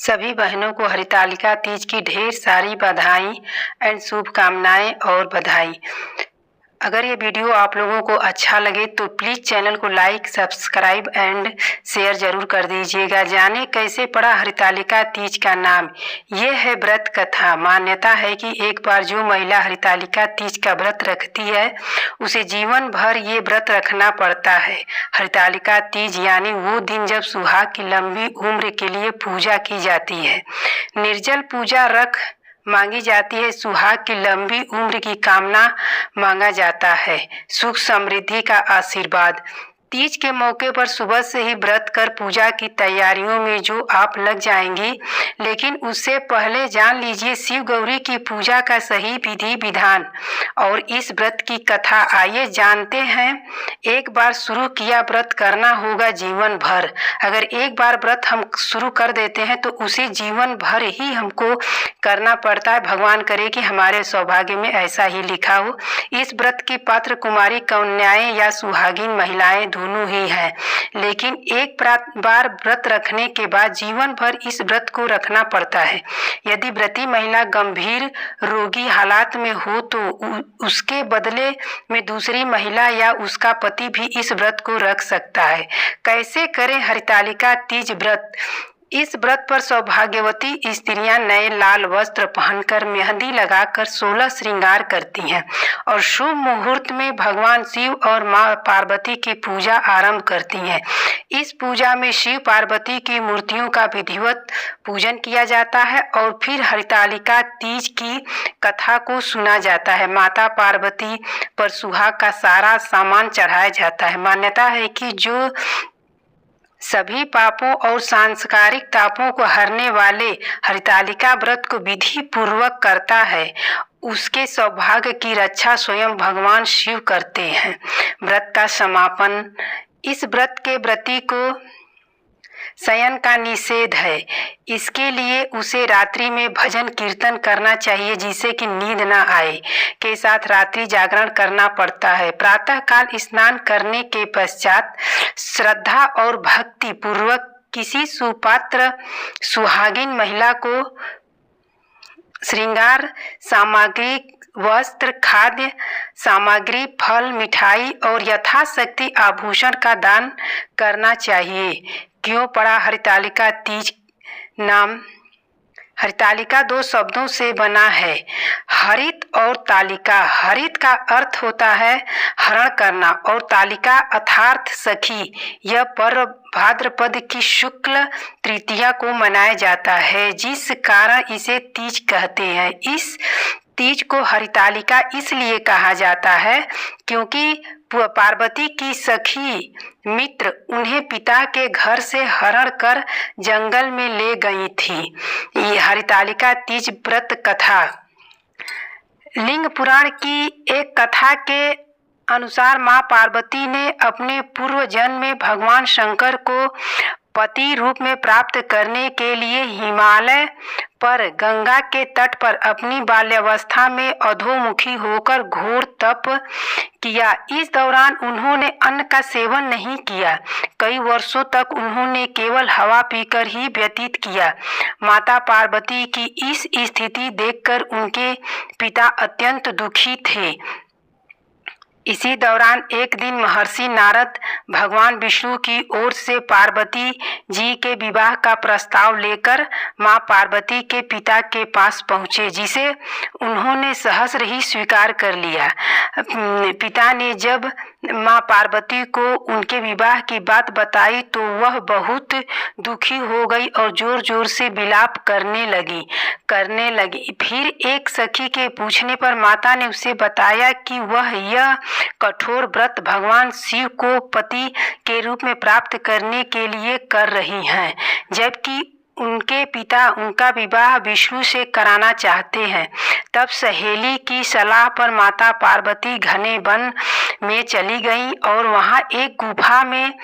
सभी बहनों को हरितालिका तीज की ढेर सारी बधाई एंड शुभकामनाएं और बधाई। अगर ये वीडियो आप लोगों को अच्छा लगे तो प्लीज़ चैनल को लाइक, सब्सक्राइब एंड शेयर ज़रूर कर दीजिएगा। जाने कैसे पड़ा हरितालिका तीज का नाम। ये है व्रत कथा। मान्यता है कि एक बार जो महिला हरितालिका तीज का व्रत रखती है उसे जीवन भर ये व्रत रखना पड़ता है। हरितालिका तीज यानी वो दिन जब सुहाग की लंबी उम्र के लिए पूजा की जाती है। निर्जल पूजा रख मांगी जाती है। सुहाग की लंबी उम्र की कामना मांगा जाता है। सुख समृद्धि का आशीर्वाद। तीज के मौके पर सुबह से ही व्रत कर पूजा की तैयारियों में जो आप लग जाएंगी, लेकिन उससे पहले जान लीजिए शिव गौरी की पूजा का सही विधि विधान और इस व्रत की कथा। आइए जानते हैं। एक बार शुरू किया व्रत करना होगा जीवन भर। अगर एक बार व्रत हम शुरू कर देते हैं तो उसे जीवन भर ही हमको करना पड़ता है। भगवान करे कि हमारे सौभाग्य में ऐसा ही लिखा हो। इस व्रत की पात्र कुमारी कन्याएं या सुहागिन महिलाएं दोनों ही है, लेकिन एक बार व्रत रखने के बाद जीवन भर इस व्रत को रखना पड़ता है। यदि व्रती महिला गंभीर रोगी हालात में हो तो उसके बदले में दूसरी महिला या उसका पति भी इस व्रत को रख सकता है। कैसे करें हरितालिका तीज व्रत। इस व्रत पर सौभाग्यवती स्त्रियां नए लाल वस्त्र पहनकर मेहंदी लगाकर 16 श्रृंगार करती हैं और शुभ मुहूर्त में भगवान शिव और मां पार्वती की पूजा आरंभ करती हैं। इस पूजा में शिव पार्वती की मूर्तियों का विधिवत पूजन किया जाता है और फिर हरितालिका तीज की कथा को सुना जाता है। माता पार्वती पर सुहाग का सारा सामान चढ़ाया जाता है। मान्यता है कि जो सभी पापों और सांसारिक तापों को हरने वाले हरितालिका व्रत को विधि पूर्वक करता है, उसके सौभाग्य की रक्षा स्वयं भगवान शिव करते हैं। व्रत का समापन। इस व्रत के व्रती को शयन का निषेध है। इसके लिए उसे रात्रि में भजन कीर्तन करना चाहिए जिससे कि नींद न आए। के साथ रात्रि जागरण करना पड़ता है। प्रातः काल स्नान करने के पश्चात श्रद्धा और भक्ति पूर्वक किसी सुपात्र सुहागिन महिला को श्रृंगार सामग्री, वस्त्र, खाद्य सामग्री, फल, मिठाई और यथाशक्ति आभूषण का दान करना चाहिए। क्यों पड़ा हरितालिका तीज नाम। हरितालिका 2 शब्दों से बना है, हरित और तालिका। हरित का अर्थ होता है हरण करना और तालिका अर्थात सखी। यह पर्व भाद्रपद की शुक्ल तृतीया को मनाया जाता है, जिस कारण इसे तीज कहते हैं। इस तीज को हरितालिका इसलिए कहा जाता है क्योंकि पार्वती की सखी मित्र उन्हें पिता के घर से हरण कर जंगल में ले गई थी। ये हरितालिका तीज व्रत कथा। लिंग पुराण की एक कथा के अनुसार मां पार्वती ने अपने पूर्व जन्म में भगवान शंकर को पति रूप में प्राप्त करने के लिए हिमालय पर गंगा के तट पर अपनी बाल्यावस्था में अधोमुखी होकर घोर तप किया। इस दौरान उन्होंने अन्न का सेवन नहीं किया। कई वर्षों तक उन्होंने केवल हवा पीकर ही व्यतीत किया। माता पार्वती की इस स्थिति देखकर उनके पिता अत्यंत दुखी थे। इसी दौरान एक दिन महर्षि नारद भगवान विष्णु की ओर से पार्वती जी के विवाह का प्रस्ताव लेकर मां पार्वती के पिता के पास पहुँचे, जिसे उन्होंने सहर्ष ही स्वीकार कर लिया। पिता ने जब मां पार्वती को उनके विवाह की बात बताई तो वह बहुत दुखी हो गई और जोर जोर से विलाप करने लगी। फिर एक सखी के पूछने पर माता ने उसे बताया कि वह यह कठोर व्रत भगवान शिव को पति के रूप में प्राप्त करने के लिए कर रही हैं, जबकि उनके पिता उनका विवाह विष्णु से कराना चाहते हैं। तब सहेली की सलाह पर माता पार्वती घने वन में चली गई और वहां एक गुफा में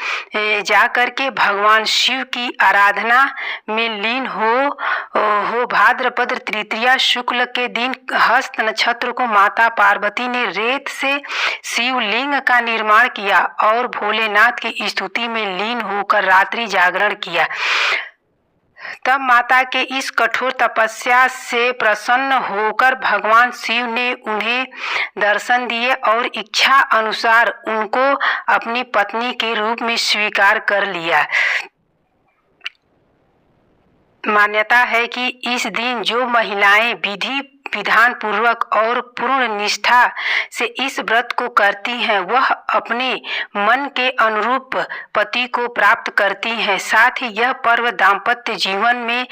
जाकर के भगवान शिव की आराधना में लीन हो भाद्रपद तृतीया शुक्ल के दिन हस्त नक्षत्र को माता पार्वती ने रेत से शिवलिंग का निर्माण किया और भोलेनाथ की स्तुति में लीन होकर रात्रि जागरण किया। तब माता के इस कठोर तपस्या से प्रसन्न होकर भगवान शिव ने उन्हें दर्शन दिए और इच्छा अनुसार उनको अपनी पत्नी के रूप में स्वीकार कर लिया। मान्यता है कि इस दिन जो महिलाएं विधि विधान पूर्वक और पूर्ण निष्ठा से इस व्रत को करती हैं वह अपने मन के अनुरूप पति को प्राप्त करती हैं। साथ ही यह पर्व दाम्पत्य जीवन में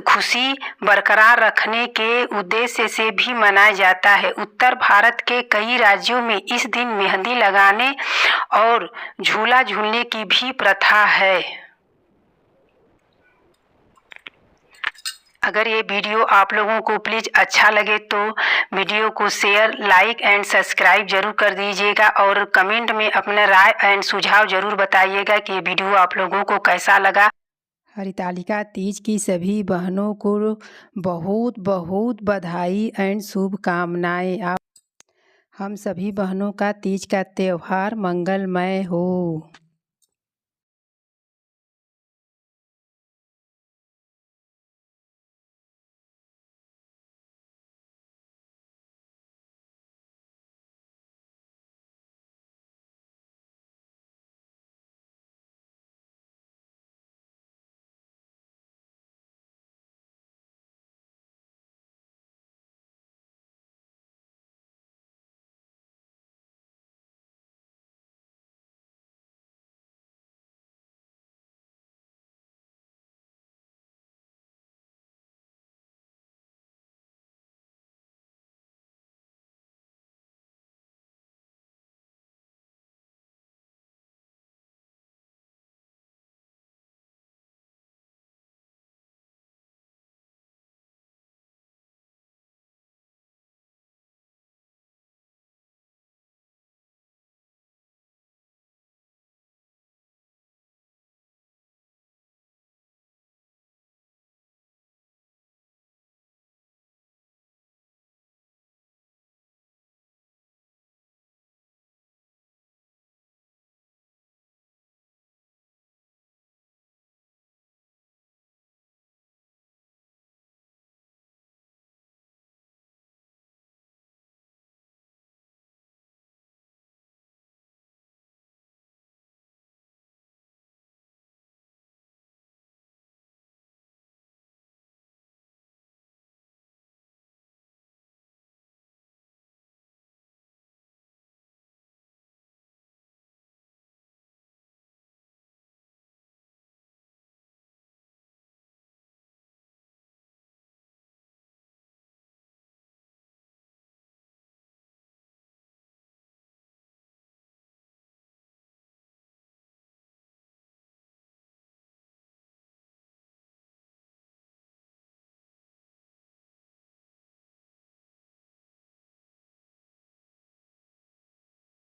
खुशी बरकरार रखने के उद्देश्य से भी मनाया जाता है। उत्तर भारत के कई राज्यों में इस दिन मेहंदी लगाने और झूला झूलने की भी प्रथा है। अगर ये वीडियो आप लोगों को प्लीज़ अच्छा लगे तो वीडियो को शेयर, लाइक एंड सब्सक्राइब जरूर कर दीजिएगा और कमेंट में अपना राय एंड सुझाव जरूर बताइएगा कि ये वीडियो आप लोगों को कैसा लगा। हरितालिका तीज की सभी बहनों को बहुत बहुत बधाई एंड शुभकामनाएं। हम सभी बहनों का तीज का त्यौहार मंगलमय हो।